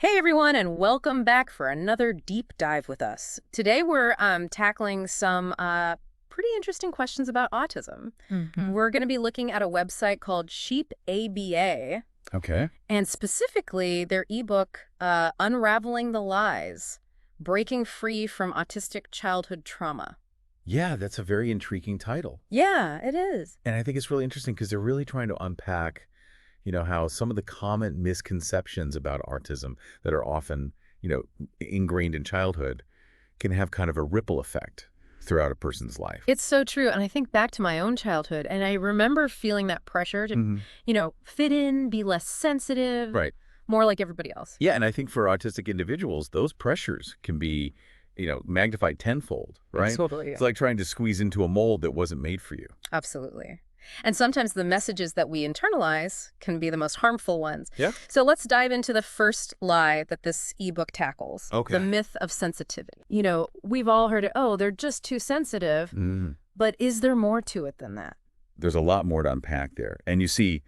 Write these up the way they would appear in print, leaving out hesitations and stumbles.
Hey everyone, and welcome back for another deep dive with us. Today we're tackling some pretty interesting questions about autism. We're going to be looking at a website called Sheep ABA, Okay. and specifically their ebook, Unraveling the Lies, Breaking Free from Autistic Childhood Trauma. Yeah, that's a very intriguing title. Yeah, it is. And I think it's really interesting because they're really trying to unpack, how some of the common misconceptions about autism that are often, ingrained in childhood can have kind of a ripple effect throughout a person's life. It's so true. And I think back to my own childhood, and I remember feeling that pressure to, hmm fit in, be less sensitive, Right. more like everybody else. Yeah, and I think for autistic individuals, those pressures can be, magnified tenfold, right? Totally. It's like trying to squeeze into a mold that wasn't made for you. Absolutely. And sometimes the messages that we internalize can be the most harmful ones. Yeah. So let's dive into the first lie that this ebook tackles. Okay. The myth of sensitivity. We've all heard it, oh, they're just too sensitive. But is there more to it than that? There's a lot more to unpack there. And you see,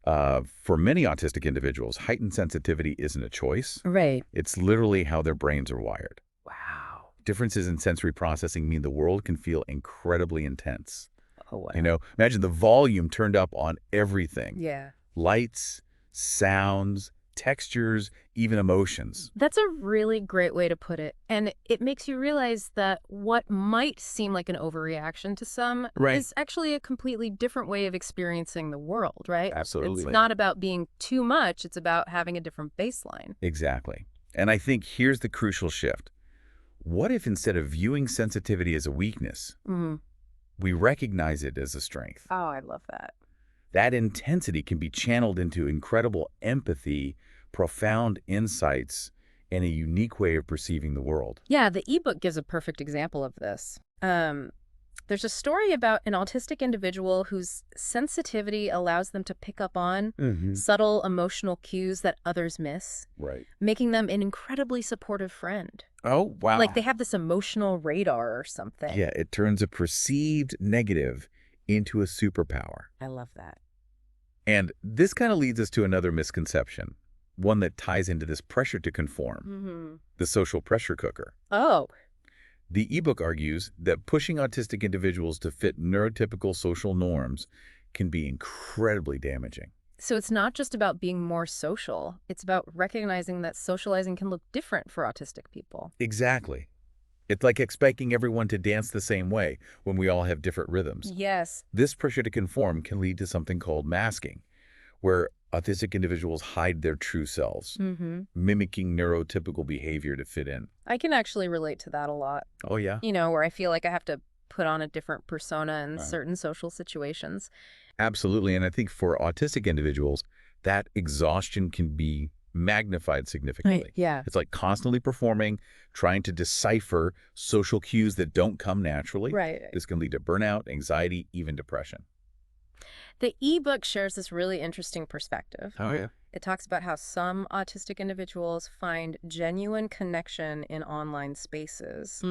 for many autistic individuals, heightened sensitivity isn't a choice. Right. It's literally how their brains are wired. Wow. Differences in sensory processing mean the world can feel incredibly intense. Oh, wow. Imagine the volume turned up on everything. Yeah. Lights, sounds, textures, even emotions. That's a really great way to put it. And it makes you realize that what might seem like an overreaction to some Right. is actually a completely different way of experiencing the world, right? Absolutely. It's not about being too much. It's about having a different baseline. Exactly. And I think here's the crucial shift. What if instead of viewing sensitivity as a weakness, we recognize it as a strength? Oh, I love that. That intensity can be channeled into incredible empathy, profound insights, and a unique way of perceiving the world. Yeah, the ebook gives a perfect example of this. There's a story about an autistic individual whose sensitivity allows them to pick up on subtle emotional cues that others miss, Right. making them an incredibly supportive friend. Oh, wow. Like they have this emotional radar or something. Yeah, it turns a perceived negative into a superpower. I love that. And this kind of leads us to another misconception, one that ties into this pressure to conform, the social pressure cooker. Oh, The ebook argues that pushing autistic individuals to fit neurotypical social norms can be incredibly damaging. so it's not just about being more social. It's about recognizing that socializing can look different for autistic people. Exactly. It's like expecting everyone to dance the same way when we all have different rhythms. Yes. This pressure to conform can lead to something called masking, where autistic individuals hide their true selves, mimicking neurotypical behavior to fit in. I can actually relate to that a lot. Oh, yeah? Where I feel like I have to put on a different persona in Right. certain social situations. Absolutely. And I think for autistic individuals, that exhaustion can be magnified significantly. Yeah. It's like constantly performing, trying to decipher social cues that don't come naturally. Right. This can lead to burnout, anxiety, even depression. The ebook shares this really interesting perspective. Oh, yeah. It talks about how some autistic individuals find genuine connection in online spaces,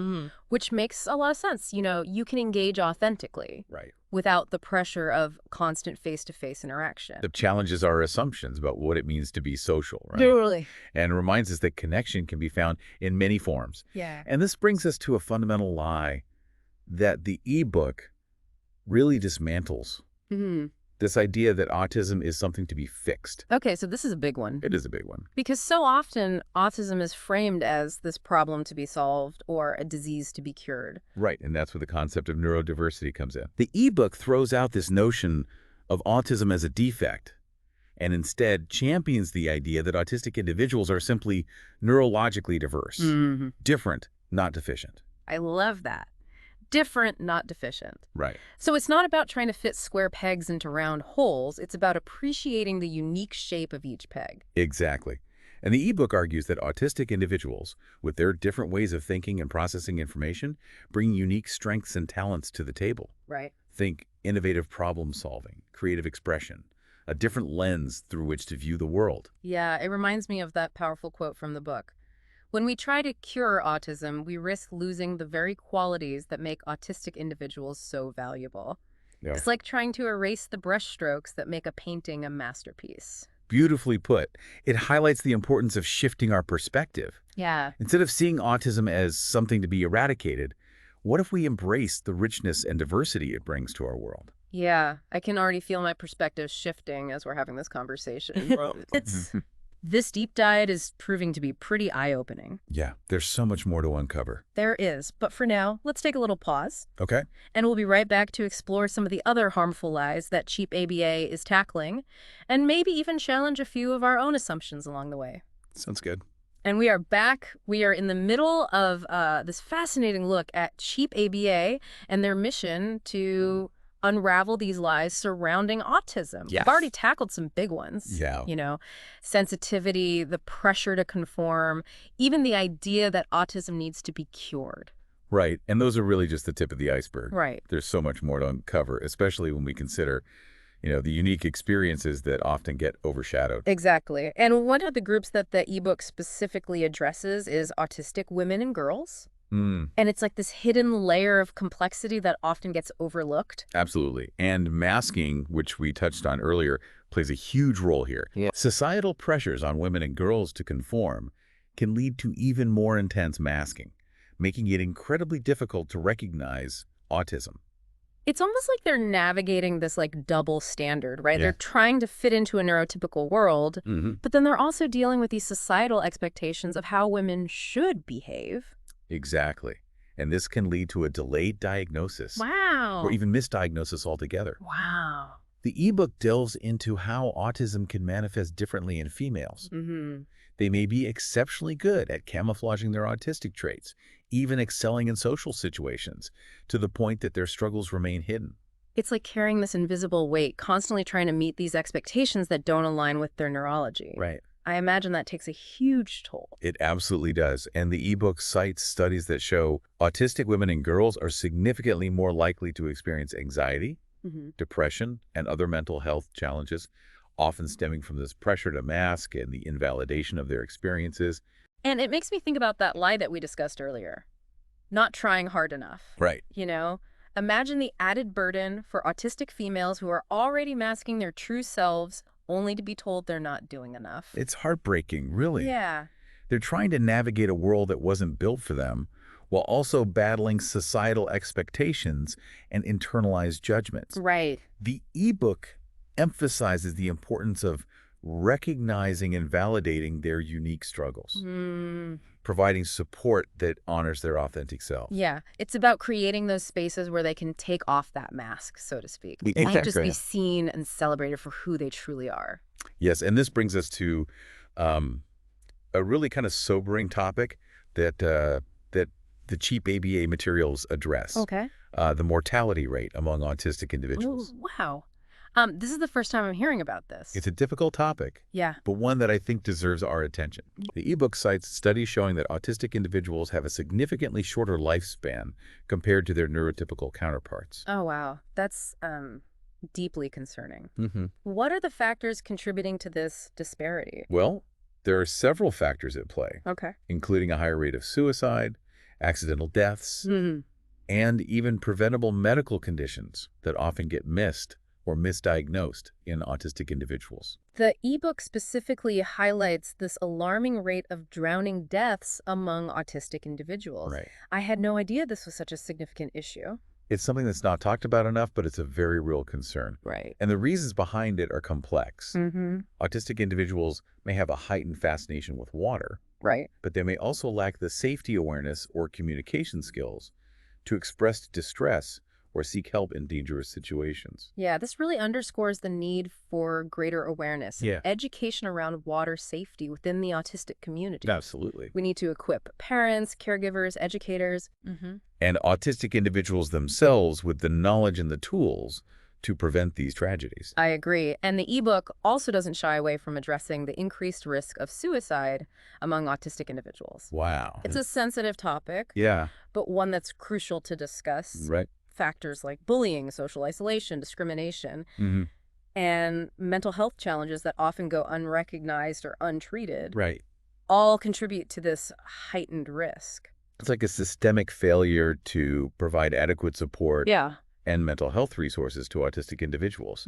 which makes a lot of sense. You can engage authentically Right. without the pressure of constant face-to-face interaction. The challenges are assumptions about what it means to be social, right? Totally. And it reminds us that connection can be found in many forms. Yeah. And this brings us to a fundamental lie that the ebook really dismantles. This idea that autism is something to be fixed. Okay, so this is a big one. It is a big one. Because so often, autism is framed as this problem to be solved or a disease to be cured. Right, and that's where the concept of neurodiversity comes in. The ebook throws out this notion of autism as a defect and instead champions the idea that autistic individuals are simply neurologically diverse, different, not deficient. I love that. Different, not deficient. Right. So it's not about trying to fit square pegs into round holes. It's about appreciating the unique shape of each peg. Exactly. And the ebook argues that autistic individuals, with their different ways of thinking and processing information, bring unique strengths and talents to the table. Right. Think innovative problem solving, creative expression, a different lens through which to view the world. Yeah, it reminds me of that powerful quote from the book. When we try to cure autism, we risk losing the very qualities that make autistic individuals so valuable. Yeah. It's like trying to erase the brushstrokes that make a painting a masterpiece. Beautifully put. It highlights the importance of shifting our perspective. Yeah. Instead of seeing autism as something to be eradicated, what if we embrace the richness and diversity it brings to our world? Yeah, I can already feel my perspective shifting as we're having this conversation. This deep dive is proving to be pretty eye-opening. Yeah, there's so much more to uncover. There is, but for now, let's take a little pause, Okay. and we'll be right back to explore some of the other harmful lies that cheap ABA is tackling, and maybe even challenge a few of our own assumptions along the way. Sounds good. And we are back. We are in the middle of this fascinating look at cheap ABA and their mission to unravel these lies surrounding autism. Yes. We've already tackled some big ones. Yeah. You know, sensitivity, the pressure to conform, even the idea that autism needs to be cured. Right. And those are really just the tip of the iceberg. Right. There's so much more to uncover, especially when we consider, the unique experiences that often get overshadowed. Exactly. And one of the groups that the ebook specifically addresses is autistic women and girls. And it's like this hidden layer of complexity that often gets overlooked. Absolutely. And masking, which we touched on earlier, plays a huge role here. Yeah. Societal pressures on women and girls to conform can lead to even more intense masking, making it incredibly difficult to recognize autism. It's almost like they're navigating this like double standard, right? Yeah. They're trying to fit into a neurotypical world, but then they're also dealing with these societal expectations of how women should behave. Exactly. And this can lead to a delayed diagnosis. Wow. Or even misdiagnosis altogether. Wow. The ebook delves into how autism can manifest differently in females. They may be exceptionally good at camouflaging their autistic traits, even excelling in social situations, to the point that their struggles remain hidden. It's like carrying this invisible weight, constantly trying to meet these expectations that don't align with their neurology. Right. I imagine that takes a huge toll. It absolutely does. And the ebook cites studies that show autistic women and girls are significantly more likely to experience anxiety, depression, and other mental health challenges, often stemming from this pressure to mask and the invalidation of their experiences. And it makes me think about that lie that we discussed earlier. Not trying hard enough. Right. Imagine the added burden for autistic females who are already masking their true selves only to be told they're not doing enough. It's heartbreaking, really. Yeah. They're trying to navigate a world that wasn't built for them, while also battling societal expectations and internalized judgments. Right. The ebook emphasizes the importance of recognizing and validating their unique struggles, providing support that honors their authentic self. Yeah. It's about creating those spaces where they can take off that mask, so to speak. And just be seen and celebrated for who they truly are. Yes, and this brings us to a really kind of sobering topic that the cheap ABA materials address. Okay. The mortality rate among autistic individuals. Ooh, wow. This is the first time I'm hearing about this. It's a difficult topic, Yeah. but one that I think deserves our attention. The ebook cites studies showing that autistic individuals have a significantly shorter lifespan compared to their neurotypical counterparts. Oh, wow. That's deeply concerning. What are the factors contributing to this disparity? Well, there are several factors at play, Okay. including a higher rate of suicide, accidental deaths, and even preventable medical conditions that often get missed or misdiagnosed in autistic individuals. The ebook specifically highlights this alarming rate of drowning deaths among autistic individuals. Right. I had no idea this was such a significant issue. It's something that's not talked about enough, but it's a very real concern. Right. And the reasons behind it are complex. Autistic individuals may have a heightened fascination with water, Right. but they may also lack the safety awareness or communication skills to express distress or seek help in dangerous situations. Yeah, this really underscores the need for greater awareness and Yeah. education around water safety within the autistic community. Absolutely. We need to equip parents, caregivers, educators. And autistic individuals themselves with the knowledge and the tools to prevent these tragedies. I agree. And the ebook also doesn't shy away from addressing the increased risk of suicide among autistic individuals. Wow. It's a sensitive topic, Yeah. but one that's crucial to discuss. Right. Factors like bullying, social isolation, discrimination, and mental health challenges that often go unrecognized or untreated Right. all contribute to this heightened risk. It's like a systemic failure to provide adequate support Yeah. and mental health resources to autistic individuals.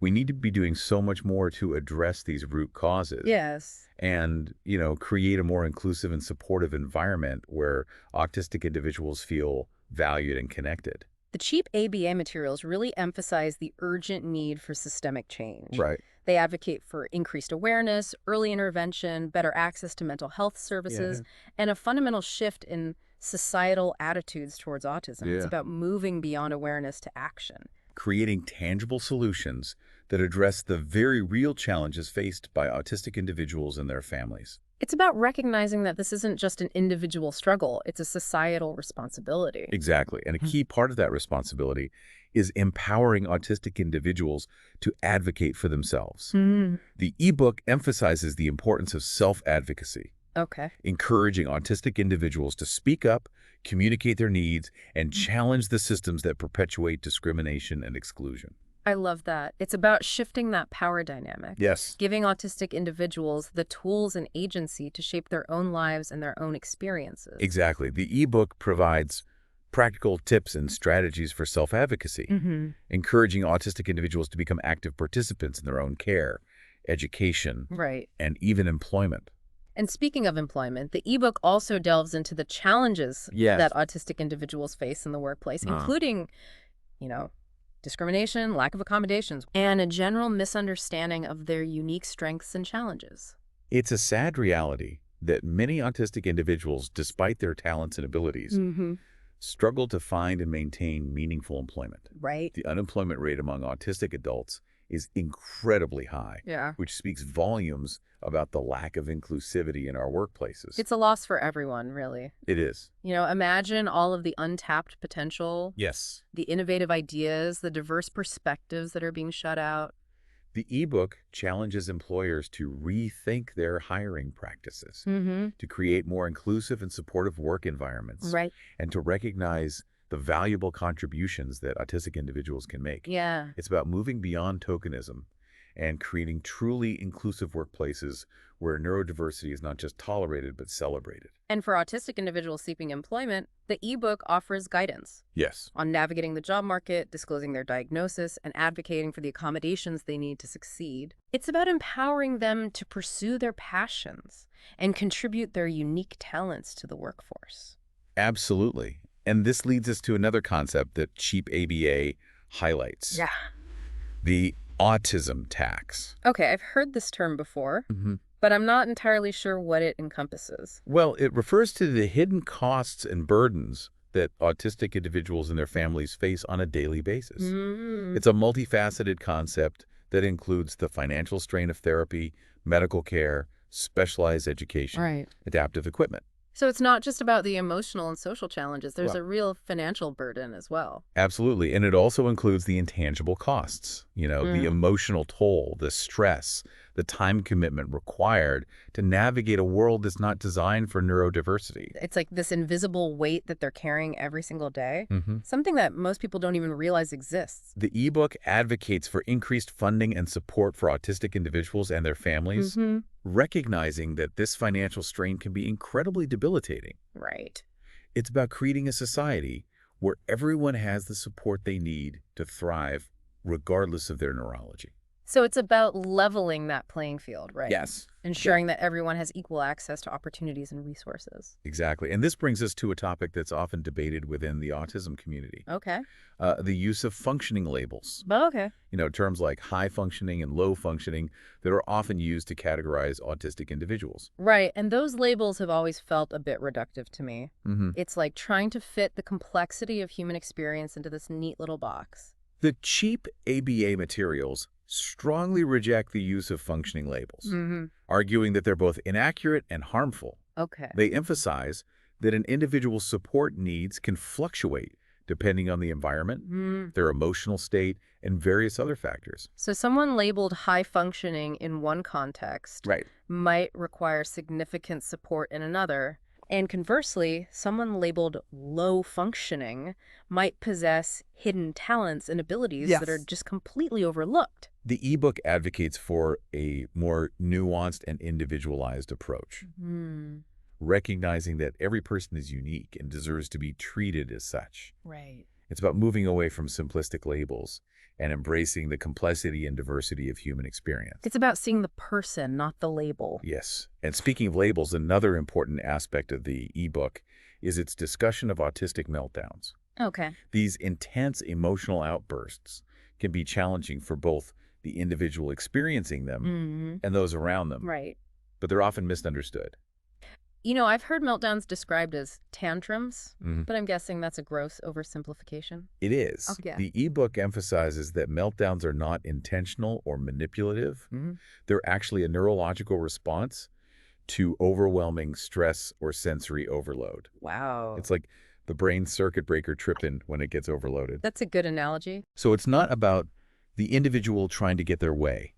We need to be doing so much more to address these root causes. Yes. And, create a more inclusive and supportive environment where autistic individuals feel valued and connected. The cheap ABA materials really emphasize the urgent need for systemic change. Right. They advocate for increased awareness, early intervention, better access to mental health services, and a fundamental shift in societal attitudes towards autism. It's Yeah. about moving beyond awareness to action. Creating tangible solutions that address the very real challenges faced by autistic individuals and their families. It's about recognizing that this isn't just an individual struggle, it's a societal responsibility. Exactly. And a key part of that responsibility is empowering autistic individuals to advocate for themselves. The ebook emphasizes the importance of self-advocacy, Okay. encouraging autistic individuals to speak up, communicate their needs, and challenge the systems that perpetuate discrimination and exclusion. I love that. It's about shifting that power dynamic. Yes. Giving autistic individuals the tools and agency to shape their own lives and their own experiences. Exactly. The ebook provides practical tips and strategies for self-advocacy, encouraging autistic individuals to become active participants in their own care, education, Right. and even employment. And speaking of employment, the ebook also delves into the challenges that autistic individuals face in the workplace, including, discrimination, lack of accommodations, and a general misunderstanding of their unique strengths and challenges. It's a sad reality that many autistic individuals, despite their talents and abilities, struggle to find and maintain meaningful employment. Right. The unemployment rate among autistic adults is incredibly high, Yeah. which speaks volumes about the lack of inclusivity in our workplaces. It's a loss for everyone, really. It is. Imagine all of the untapped potential, Yes. the innovative ideas, the diverse perspectives that are being shut out. The ebook challenges employers to rethink their hiring practices, to create more inclusive and supportive work environments, Right. and to recognize the valuable contributions that autistic individuals can make. Yeah. It's about moving beyond tokenism and creating truly inclusive workplaces where neurodiversity is not just tolerated but celebrated. And for autistic individuals seeking employment, the ebook offers guidance Yes. on navigating the job market, disclosing their diagnosis, and advocating for the accommodations they need to succeed. It's about empowering them to pursue their passions and contribute their unique talents to the workforce. Absolutely. And this leads us to another concept that cheap ABA highlights. Yeah. The autism tax. Okay, I've heard this term before, but I'm not entirely sure what it encompasses. Well, it refers to the hidden costs and burdens that autistic individuals and their families face on a daily basis. It's a multifaceted concept that includes the financial strain of therapy, medical care, specialized education, Right. adaptive equipment. So it's not just about the emotional and social challenges. There's a real financial burden as well. Absolutely. And it also includes the intangible costs, the emotional toll, the stress, the time commitment required to navigate a world that's not designed for neurodiversity. It's like this invisible weight that they're carrying every single day, something that most people don't even realize exists. The ebook advocates for increased funding and support for autistic individuals and their families, recognizing that this financial strain can be incredibly debilitating. Right. It's about creating a society where everyone has the support they need to thrive, regardless of their neurology. So it's about leveling that playing field, right? Yes. Ensuring that everyone has equal access to opportunities and resources. Exactly. And this brings us to a topic that's often debated within the autism community. Okay. The use of functioning labels. Okay. Terms like high functioning and low functioning that are often used to categorize autistic individuals. Right. And those labels have always felt a bit reductive to me. It's like trying to fit the complexity of human experience into this neat little box. The cheap ABA materials strongly reject the use of functioning labels, arguing that they're both inaccurate and harmful. Okay. They emphasize that an individual's support needs can fluctuate depending on the environment, their emotional state, and various other factors. So someone labeled high functioning in one context might require significant support in another. And conversely, someone labeled low functioning might possess hidden talents and abilities that are just completely overlooked. The ebook advocates for a more nuanced and individualized approach, recognizing that every person is unique and deserves to be treated as such. Right. It's about moving away from simplistic labels and embracing the complexity and diversity of human experience. It's about seeing the person, not the label. Yes. And speaking of labels, another important aspect of the ebook is its discussion of autistic meltdowns. Okay. These intense emotional outbursts can be challenging for both the individual experiencing them and those around them, Right. but they're often misunderstood. You know, I've heard meltdowns described as tantrums, Mhm. but I'm guessing that's a gross oversimplification. It is. Oh, yeah. The ebook emphasizes that meltdowns are not intentional or manipulative. They're actually a neurological response to overwhelming stress or sensory overload. Wow. It's like the brain circuit breaker tripping when it gets overloaded. That's a good analogy. So it's not about the individual trying to get their way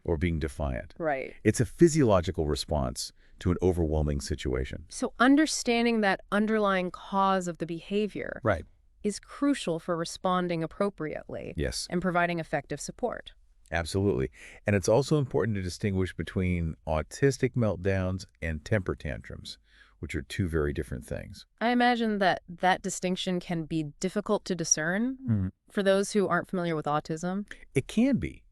or being defiant. Right. It's a physiological response to an overwhelming situation. So understanding that underlying cause of the behavior Right. is crucial for responding appropriately Yes, and providing effective support. absolutely. And it's also important to distinguish between autistic meltdowns and temper tantrums, which are two very different things. I imagine that that distinction can be difficult to discern for those who aren't familiar with autism. It can be,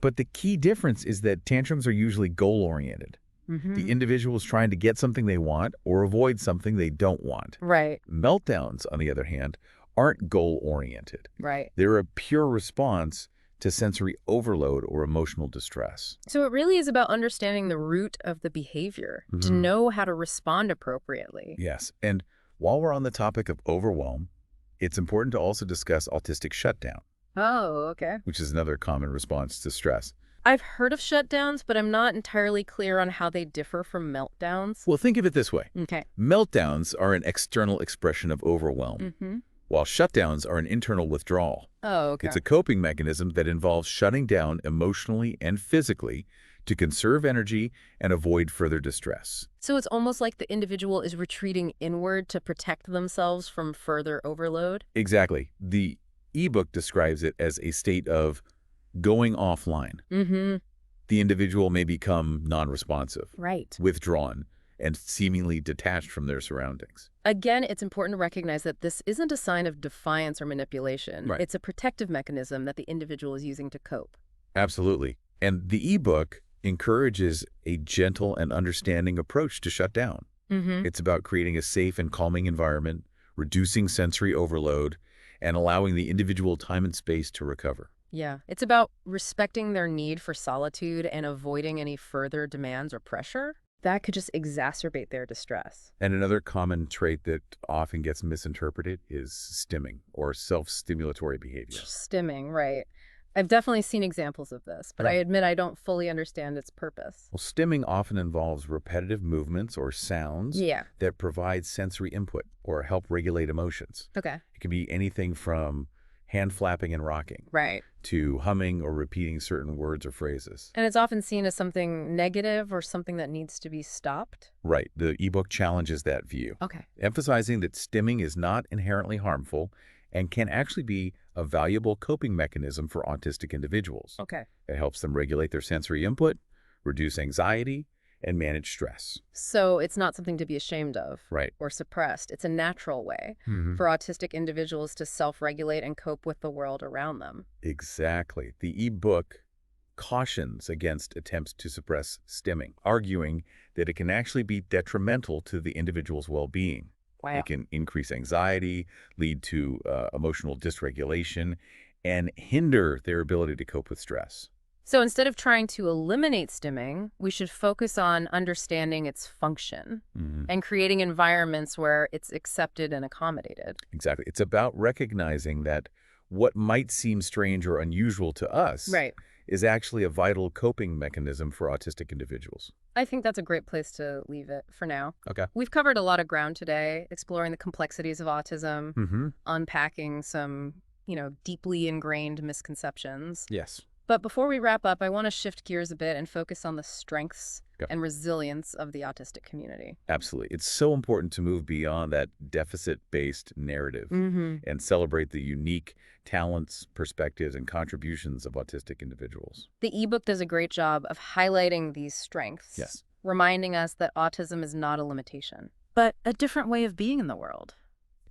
but the key difference is that tantrums are usually goal-oriented. The individual is trying to get something they want or avoid something they don't want. Right, Meltdowns, on the other hand, aren't goal-oriented. right. They're a pure response to sensory overload or emotional distress. So it really is about understanding the root of the behavior to know how to respond appropriately. Yes, and while we're on the topic of overwhelm, it's important to also discuss autistic shutdown, Oh, okay. which is another common response to stress. I've heard of shutdowns, but I'm not entirely clear on how they differ from meltdowns. Well, think of it this way. Okay. Meltdowns are an external expression of overwhelm, while shutdowns are an internal withdrawal. Oh, okay. It's a coping mechanism that involves shutting down emotionally and physically to conserve energy and avoid further distress. So it's almost like the individual is retreating inward to protect themselves from further overload? Exactly. The ebook describes it as a state of going offline. The individual may become non-responsive, Right. withdrawn, and seemingly detached from their surroundings. Again, it's important to recognize that this isn't a sign of defiance or manipulation. Right. It's a protective mechanism that the individual is using to cope. Absolutely. And the ebook encourages a gentle and understanding approach to shut down. It's about creating a safe and calming environment, reducing sensory overload, and allowing the individual time and space to recover. Yeah. It's about respecting their need for solitude and avoiding any further demands or pressure that could just exacerbate their distress. And another common trait that often gets misinterpreted is stimming or self-stimulatory behavior. Stimming, right. I've definitely seen examples of this, but I Right. admit I don't fully understand its purpose. Well, stimming often involves repetitive movements or sounds Yeah. that provide sensory input or help regulate emotions. Okay. It can be anything from hand flapping and rocking Right. to humming or repeating certain words or phrases. And it's often seen as something negative or something that needs to be stopped. Right. The ebook challenges that view, Okay. emphasizing that stimming is not inherently harmful and can actually be a valuable coping mechanism for autistic individuals. Okay. It helps them regulate their sensory input, reduce anxiety, and manage stress. So it's not something to be ashamed of Right. or suppressed. It's a natural way for autistic individuals to self-regulate and cope with the world around them. Exactly. The ebook cautions against attempts to suppress stimming, arguing that it can actually be detrimental to the individual's well-being. Wow. It can increase anxiety, lead to emotional dysregulation, and hinder their ability to cope with stress. So instead of trying to eliminate stimming, we should focus on understanding its function and creating environments where it's accepted and accommodated. Exactly. It's about recognizing that what might seem strange or unusual to us Right. is actually a vital coping mechanism for autistic individuals. I think that's a great place to leave it for now. Okay. We've covered a lot of ground today, exploring the complexities of autism, unpacking some, deeply ingrained misconceptions. Yes. But before we wrap up, I want to shift gears a bit and focus on the strengths Okay. and resilience of the autistic community. Absolutely. It's so important to move beyond that deficit-based narrative and celebrate the unique talents, perspectives, and contributions of autistic individuals. The ebook does a great job of highlighting these strengths, reminding us that autism is not a limitation, but a different way of being in the world.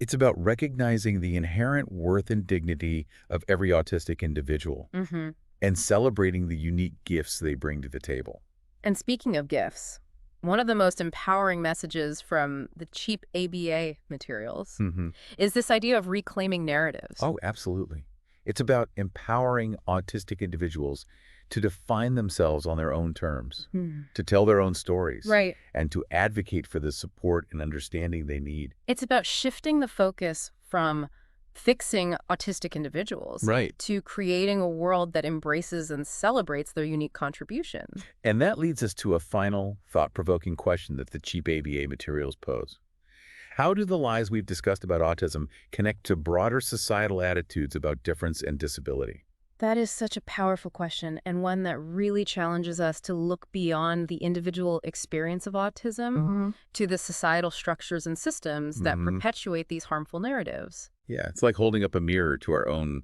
It's about recognizing the inherent worth and dignity of every autistic individual Mm-hmm. and celebrating the unique gifts they bring to the table. And speaking of gifts, one of the most empowering messages from the cheap ABA materials Hmm. is this idea of reclaiming narratives. Oh, absolutely. It's about empowering autistic individuals to define themselves on their own terms, Hmm. to tell their own stories, Right. and to advocate for the support and understanding they need. It's about shifting the focus from fixing autistic individuals Right. to creating a world that embraces and celebrates their unique contribution. And that leads us to a final, thought-provoking question that the cheap ABA materials pose. How do the lies we've discussed about autism connect to broader societal attitudes about difference and disability? That is such a powerful question, and one that really challenges us to look beyond the individual experience of autism to the societal structures and systems that perpetuate these harmful narratives. Yeah, it's like holding up a mirror to our own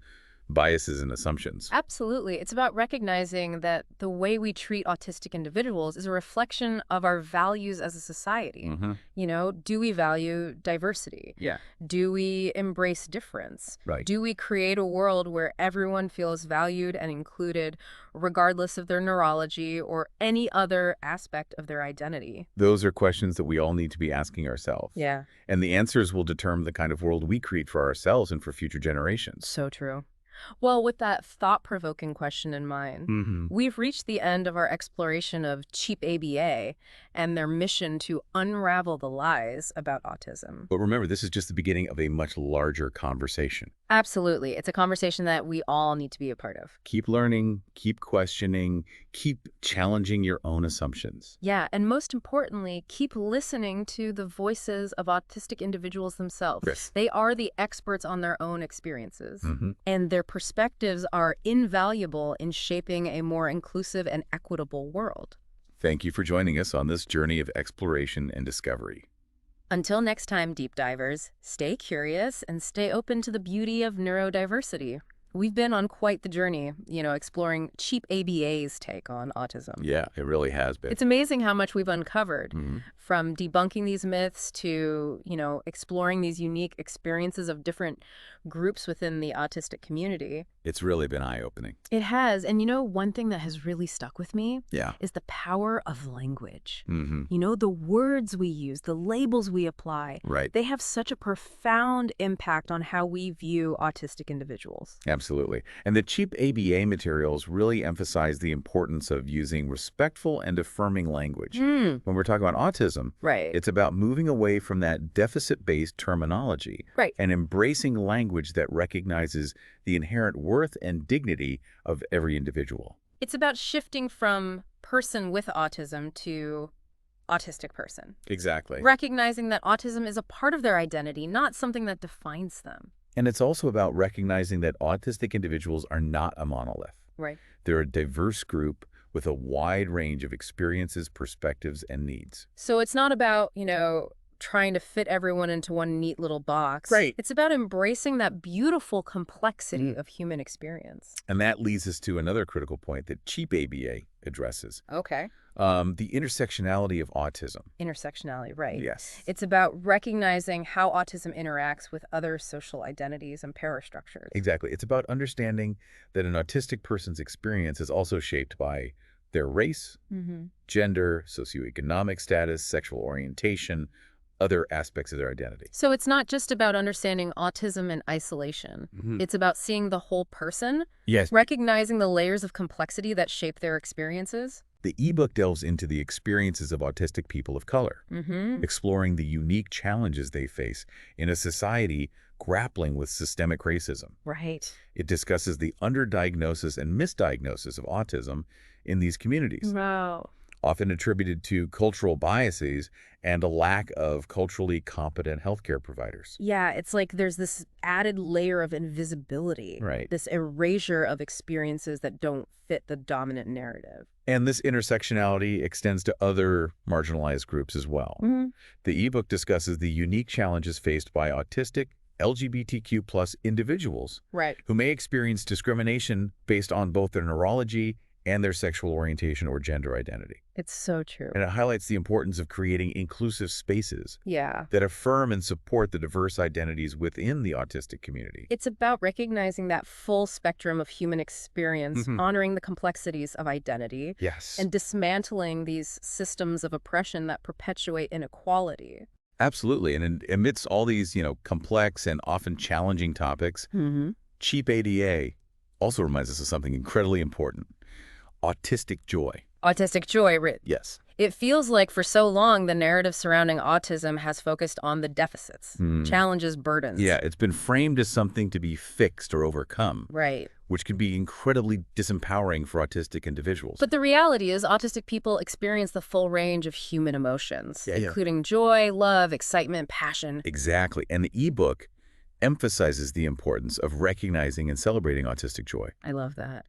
biases and assumptions. Absolutely. It's about recognizing that the way we treat autistic individuals is a reflection of our values as a society. Do we value diversity? Yeah. Do we embrace difference? Right. Do we create a world where everyone feels valued and included, regardless of their neurology or any other aspect of their identity? Those are questions that we all need to be asking ourselves. Yeah. And the answers will determine the kind of world we create for ourselves and for future generations. So true. Well, with that thought-provoking question in mind, we've reached the end of our exploration of cheap ABA and their mission to unravel the lies about autism. But remember, this is just the beginning of a much larger conversation. Absolutely. It's a conversation that we all need to be a part of. Keep learning, keep questioning, keep challenging your own assumptions. Yeah, and most importantly, keep listening to the voices of autistic individuals themselves. Yes. They are the experts on their own experiences, and their perspectives are invaluable in shaping a more inclusive and equitable world. Thank you for joining us on this journey of exploration and discovery. Until next time, deep divers, stay curious and stay open to the beauty of neurodiversity. We've been on quite the journey, exploring cheap ABA's take on autism. Yeah, it really has been. It's amazing how much we've uncovered, from debunking these myths to, exploring these unique experiences of different groups within the autistic community. It's really been eye-opening. It has. And one thing that has really stuck with me is the power of language. The words we use, the labels we apply, Right. they have such a profound impact on how we view autistic individuals. Absolutely. And the cheap ABA materials really emphasize the importance of using respectful and affirming language. When we're talking about autism, Right. it's about moving away from that deficit-based terminology Right. and embracing language that recognizes the inherent worth and dignity of every individual. It's about shifting from person with autism to autistic person. Exactly. Recognizing that autism is a part of their identity, not something that defines them. And it's also about recognizing that autistic individuals are not a monolith. Right. They're a diverse group with a wide range of experiences, perspectives, and needs. So it's not about, trying to fit everyone into one neat little box. Right. It's about embracing that beautiful complexity of human experience. And that leads us to another critical point that cheap ABA addresses. Okay. The intersectionality of autism. Intersectionality, right. Yes. It's about recognizing how autism interacts with other social identities and parastructures. Exactly. It's about understanding that an autistic person's experience is also shaped by their race, gender, socioeconomic status, sexual orientation, other aspects of their identity. So it's not just about understanding autism in isolation. It's about seeing the whole person, Yes. recognizing the layers of complexity that shape their experiences. The ebook delves into the experiences of autistic people of color, exploring the unique challenges they face in a society grappling with systemic racism. Right. It discusses the underdiagnosis and misdiagnosis of autism in these communities, Wow. often attributed to cultural biases and a lack of culturally competent healthcare providers. Yeah, it's like there's this added layer of invisibility. Right. This erasure of experiences that don't fit the dominant narrative. And this intersectionality extends to other marginalized groups as well. The ebook discusses the unique challenges faced by autistic, LGBTQ+ individuals Right. who may experience discrimination based on both their neurology and their sexual orientation or gender identity. It's so true. And it highlights the importance of creating inclusive spaces Yeah. that affirm and support the diverse identities within the autistic community. It's about recognizing that full spectrum of human experience, Mhm. honoring the complexities of identity, Yes. and dismantling these systems of oppression that perpetuate inequality. Absolutely. And amidst all these, complex and often challenging topics, Mm-hmm. cheap ADA also reminds us of something incredibly important: autistic joy. Autistic joy. Yes. It feels like for so long the narrative surrounding autism has focused on the deficits, challenges, burdens. Yeah, it's been framed as something to be fixed or overcome, Right. which can be incredibly disempowering for autistic individuals. But the reality is autistic people experience the full range of human emotions, Yeah. including joy, love, excitement, passion. Exactly. And the ebook emphasizes the importance of recognizing and celebrating autistic joy. I love that.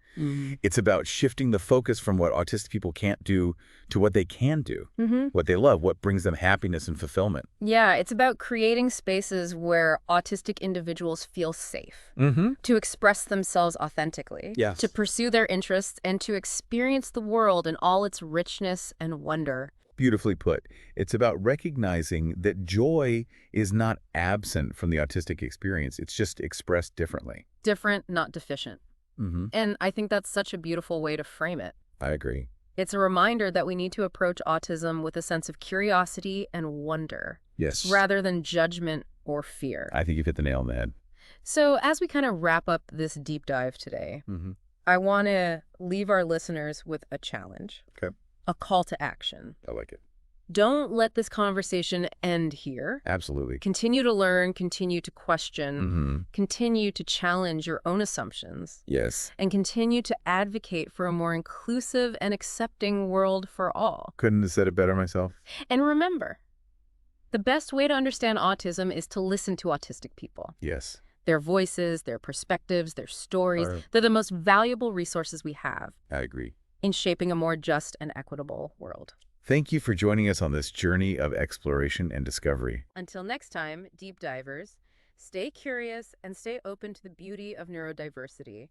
It's about shifting the focus from what autistic people can't do to what they can do, what they love, what brings them happiness and fulfillment. Yeah, it's about creating spaces where autistic individuals feel safe to express themselves authentically, Yes. to pursue their interests, and to experience the world in all its richness and wonder. Beautifully put. It's about recognizing that joy is not absent from the autistic experience. It's just expressed differently. Different, not deficient. And I think that's such a beautiful way to frame it. I agree. It's a reminder that we need to approach autism with a sense of curiosity and wonder, Yes. rather than judgment or fear. I think you've hit the nail on the head. So as we kind of wrap up this deep dive today, I want to leave our listeners with a challenge. Okay. A call to action. I like it. Don't let this conversation end here. Absolutely. Continue to learn, continue to question, continue to challenge your own assumptions, Yes. and continue to advocate for a more inclusive and accepting world for all. Couldn't have said it better myself. And remember, the best way to understand autism is to listen to autistic people. Yes. Their voices, their perspectives, their stories, Right. they're the most valuable resources we have I agree. in shaping a more just and equitable world. Thank you for joining us on this journey of exploration and discovery. Until next time, deep divers, stay curious and stay open to the beauty of neurodiversity.